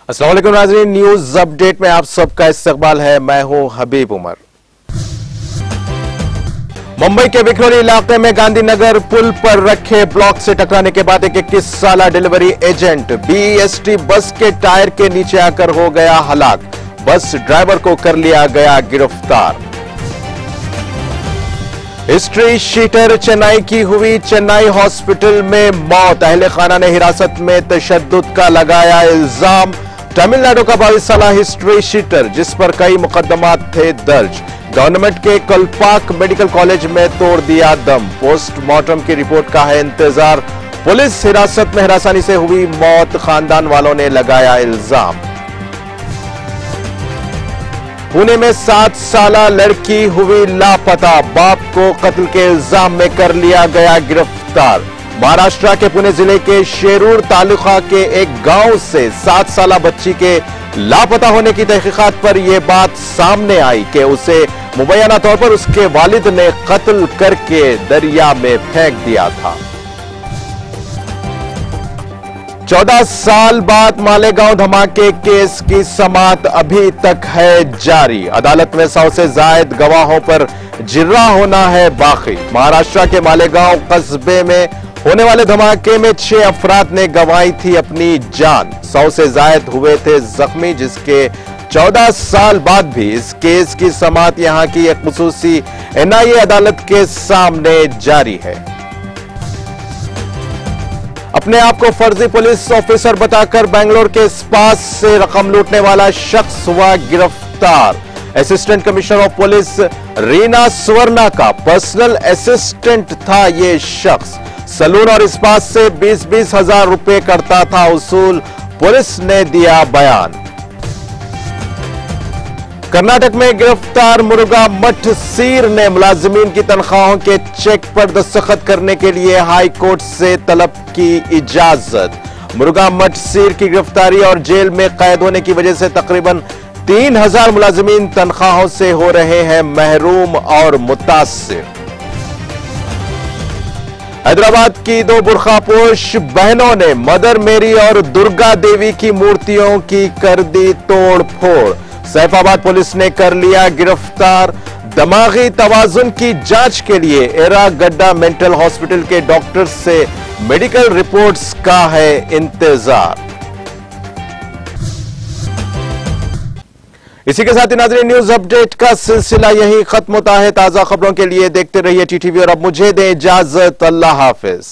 अस्सलाम वालेकुम नाज़रीन, न्यूज अपडेट में आप सबका इस्तकबाल है। मैं हूं हबीब उमर। मुंबई के विक्रोली इलाके में गांधीनगर पुल पर रखे ब्लॉक से टकराने के बाद एक 21 साला डिलीवरी एजेंट BEST बस के टायर के नीचे आकर हो गया हलाक। बस ड्राइवर को कर लिया गया गिरफ्तार। हिस्ट्री शीटर चेन्नई की हुई चेन्नई हॉस्पिटल में मौत। अहले खाना ने हिरासत में तशद्दुद का लगाया इल्जाम। तमिलनाडु का 22 साला हिस्ट्री शीटर जिस पर कई मुकदमात थे दर्ज, गवर्नमेंट के कलपाक मेडिकल कॉलेज में तोड़ दिया दम। पोस्टमार्टम की रिपोर्ट का है इंतजार। पुलिस हिरासत में हिरासानी से हुई मौत, खानदान वालों ने लगाया इल्जाम। पुणे में 7 साला लड़की हुई लापता, बाप को कत्ल के इल्जाम में कर लिया गया गिरफ्तार। महाराष्ट्र के पुणे जिले के शेरूर तालुका के एक गांव से 7 साला बच्ची के लापता होने की तहकीकात पर यह बात सामने आई कि उसे मुबैना तौर पर उसके वालिद ने कत्ल करके दरिया में फेंक दिया था। 14 साल बाद मालेगांव धमाके केस की समाअत अभी तक है जारी। अदालत में 100 से ज्यादा गवाहों पर जिर्रा होना है बाकी। महाराष्ट्र के मालेगांव कस्बे में होने वाले धमाके में 6 अफराद ने गंवाई थी अपनी जान। 100 से ज्यादा हुए थे जख्मी, जिसके 14 साल बाद भी इस केस की समाअत यहां की एक खुसूसी NIA अदालत के सामने जारी है। अपने आप को फर्जी पुलिस ऑफिसर बताकर बेंगलोर के स्पास से रकम लूटने वाला शख्स हुआ गिरफ्तार। Assistant commissioner of police Reena Suvarna का पर्सनल असिस्टेंट था यह शख्स। सलून और स्पास से 20-20 हजार रुपए करता था उसूल, पुलिस ने दिया बयान। कर्नाटक में गिरफ्तार मुरुगा मठ सीर ने मुलाजिमीन की तनख्वाहों के चेक पर दस्तखत करने के लिए हाई कोर्ट से तलब की इजाजत। मुरुगा मठ सीर की गिरफ्तारी और जेल में कैद होने की वजह से तकरीबन 3000 मुलाजिमीन तनख्वाहों से हो रहे हैं महरूम और मुतासिर। हैदराबाद की 2 बुरखापोश बहनों ने मदर मेरी और दुर्गा देवी की मूर्तियों की कर दी तोड़ फोड़। सैफाबाद पुलिस ने कर लिया गिरफ्तार। दिमागी तवाजुन की जांच के लिए एरागड्डा मेंटल हॉस्पिटल के डॉक्टर से मेडिकल रिपोर्ट्स का है इंतजार। इसी के साथ ही नाज़रीन, न्यूज अपडेट का सिलसिला यहीं खत्म होता है। ताजा खबरों के लिए देखते रहिए TTV और अब मुझे दें इजाजत। अल्लाह हाफिज।